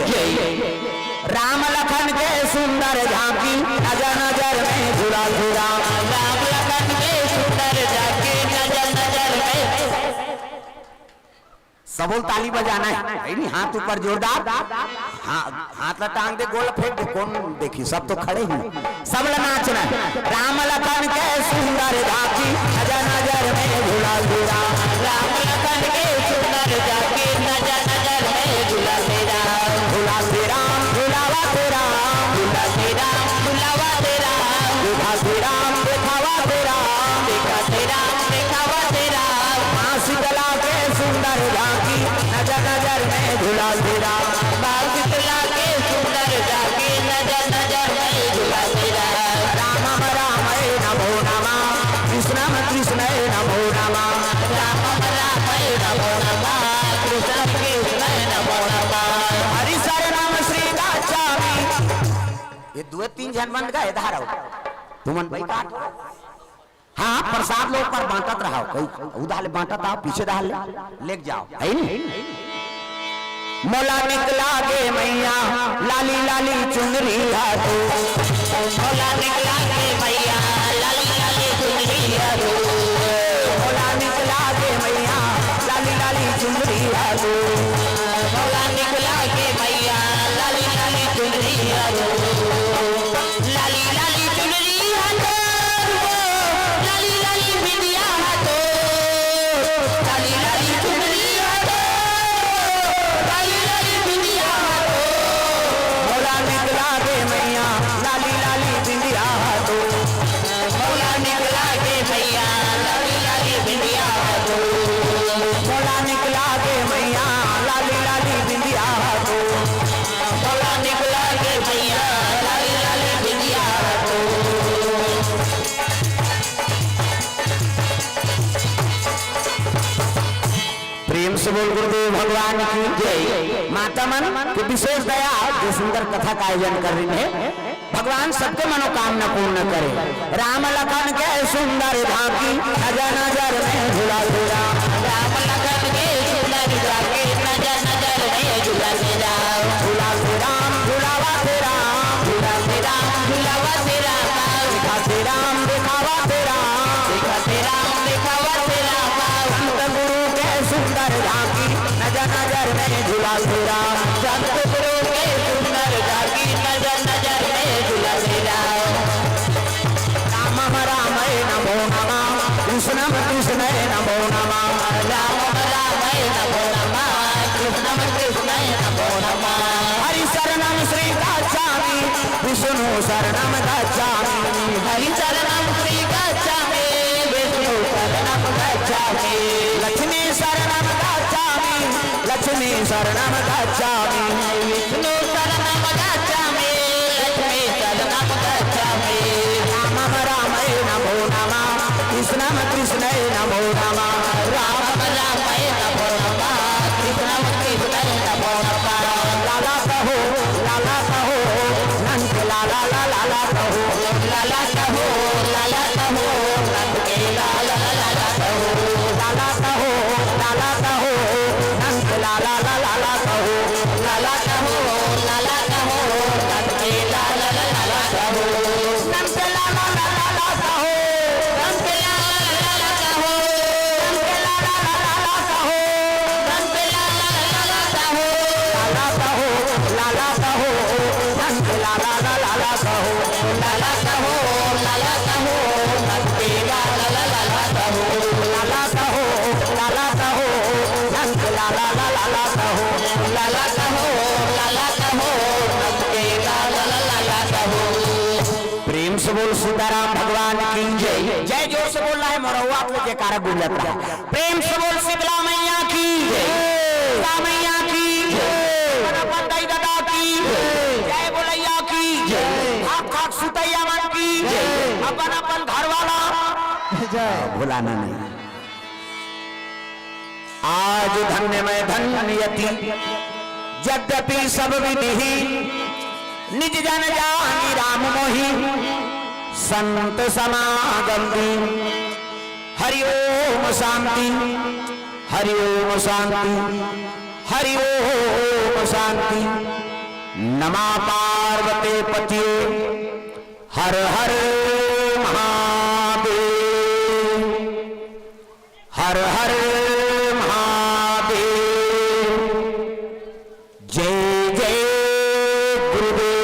राम लखन के सुंदर झांकी नजर नजर में झूला झूला। राम लखन के सुंदर झांकी नजर नजर में। सबोल ताली बजाना है नहीं, हाथ ऊपर जोरदार, हाथ टांग दे, गोल फेंक दे, कौन देखी, सब तो खड़े ही सब नाचना। राम लखन के सुंदर झांकी नजर नजर में झूला झूला। राम लखन के सुंदर झांकी नजर नजर में झूला तेरा। झूला तेरा झूलावा तेरा, झूला तेरा झूलावा तेरा। देखा तेरा देखावा तेरा, देखा तेरा देखावा तेरा। माँ शीतला के सुंदर झांकी नजर नजर में झूला तेरा। माँ शीतला के सुंदर झांकी नजर नजर में झूला तेरा। राम राम नमो नमः, कृष्ण कृष्ण नमो नमः। राम राम नमो नमः, कृष्ण कृष्ण नमो नमः। हरि शरणम श्री गच्छामि। ये दो तीन जन बन गए धारा तुमन भाई काट। हाँ प्रसाद लोग पर बांटत रहा, कोई उधार बांटत आओ, पीछे डाल ले जाओ, है नहीं। मोला निकला गे मैया लाली लाली चुनरी हाथो। मोला निकला गे मैया लाली लाली चुनरी हाथो। मोला निकला गे मैया लाली लाली चुनरी हाथो। मोला निकला गे मैया लाली लाली चुनरी हाथो। लाली लाली चुनरी हाथो, लाली लाली बिंदिया हाथो। लाली लाली चुनरी हाथो, लाली लाली बिंदिया हाथो। मोला निकला गे मैया लाली लाली बिंदिया हाथो। मोला निकला गे मैया लाली लाली बिंदिया हाथो। मोला निकला गे मैया लाली लाली बिंदिया हाथो। मोला निकला गे मैया लाली लाली बिंदिया हाथो। प्रेम से बोल गुरुदेव भगवान की जय। माता मन की विशेष दया जो सुंदर कथा का आयोजन कर रही है, भगवान सबके मनोकामना पूर्ण करे। राम लखन के सुंदर झांकी नजर नजर में झूला झूला। राम लखन के सुंदर झांकी नजर नजर में झूला झूला। झूला तेरा झूलावा तेरा, झूला तेरा झूलावा तेरा। देखा तेरा देखावा तेरा, देखा तेरा देखावा तेरा। संत गुरु के सुंदर झांकी नजर नजर में झूला तेरा। संत गुरु के सुंदर झांकी नजर नजर में झूला तेरा। राम राम नमो नमः, कृष्ण कृष्ण नमो नमः। राम राम नमो नमः, कृष्ण कृष्ण नमो नमः। हरि शरणम श्री गच्छामि, विष्णु शरणम गच्छामि। हरि शरणम श्री गच्छामि, विष्णु शरणम गच्छामि। लक्ष्मी शरणम गच्छामि, लक्ष्मी शरणम गच्छामि। विष्णु शरणम गच्छामि, लक्ष्मी शरणम गच्छामि। राम राम नमो नमः, कृष्ण कृष्ण नमो नमः। राम राम नमो नमः, कृष्ण कृष्ण नमो नमः। लाला कहो नंद लाला लाला कहो। लाला कहो नंद के लाला लाला कहो। लाला कहो नंद लाला लाला कहो। लाला कहो नंद के लाला लाला कहो। नंद लाला लाला कहो, नंद लाला लाला कहो। नंद लाला लाला कहो, नंद लाला लाला कहो। लाला कहो नंद लाला लाला कहो। लाला कहो नंद के लाला लाला कहो। लाला कहो नंद लाला लाला कहो। लाला कहो नंद के लाला लाला कहो। प्रेम से बोल सीताराम भगवान की जय। जय जोर से बोल रहा है मोरवा, आपको जयकारा बोलता है। प्रेम से बोल शीतला मैया की जय, शीतला मैया की जय, दाई दादा की जय, बोलैया की जय, खाक खाक सुतैया मन की जय। अपन अपन घर वाला जय, भुलाना नहीं। आज धन्य में धन्यति यद्यपि सब विधि, निज जन जानी राम मोहि संत समागम दी। हरि ओम शांति, हरि ओम शांति, हरि ओम शांति। नमा पार्वती पति हर हर महादेव, हर हर महादेव। जय जय गुरुदेव।